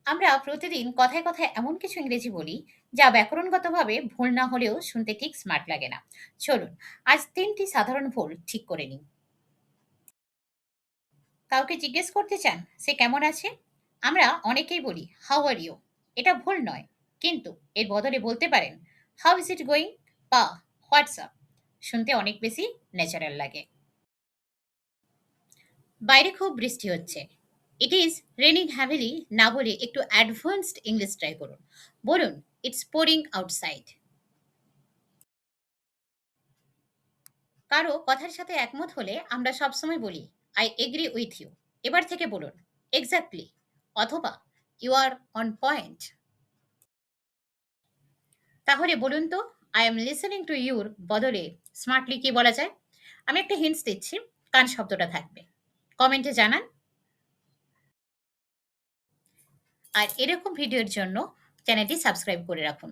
আমরা প্রতিদিন কথায় কথায় এমন কিছু ইংরেজি বলি যা ব্যাকরণগতভাবে ভুল না হলেও শুনতে ঠিক স্মার্ট লাগে না। চলুন আজ ৩টি সাধারণ ভুল ঠিক করে নিই। কাউকে জিজ্ঞেস করতে চান সে কেমন আছে? আমরা অনেকেই বলি হাউ আর ইউ। এটা ভুল নয়, কিন্তু এর বদলে বলতে পারেন হাউ ইজ ইট গোয়িং বা হোয়াটসঅ্যাপ। শুনতে অনেক বেশি ন্যাচারাল লাগে। বাইরে খুব বৃষ্টি হচ্ছে। ইট ইজ রেনিং হ্যাভিলি না বলে একটু অ্যাডভান্সড ইংলিশ ট্রাই করুন। বলুন ইটস পোরিং আউটসাইড। কারো কথার সাথে একমত হলে আমরা সবসময় বলি আই এগ্রি উইথ ইউ। এবার থেকে বলুন এক্স্যাক্টলি অথবা ইউ আর অন পয়েন্ট। তাহলে বলুন তো I am listening to your বদলে স্মার্টলি কি বলা যায়? আমি একটা হিন্টস দিচ্ছি, কান শব্দটা থাকবে। কমেন্টে জানান। আর এরকম ভিডিওর জন্য চ্যানেলটি সাবস্ক্রাইব করে রাখুন।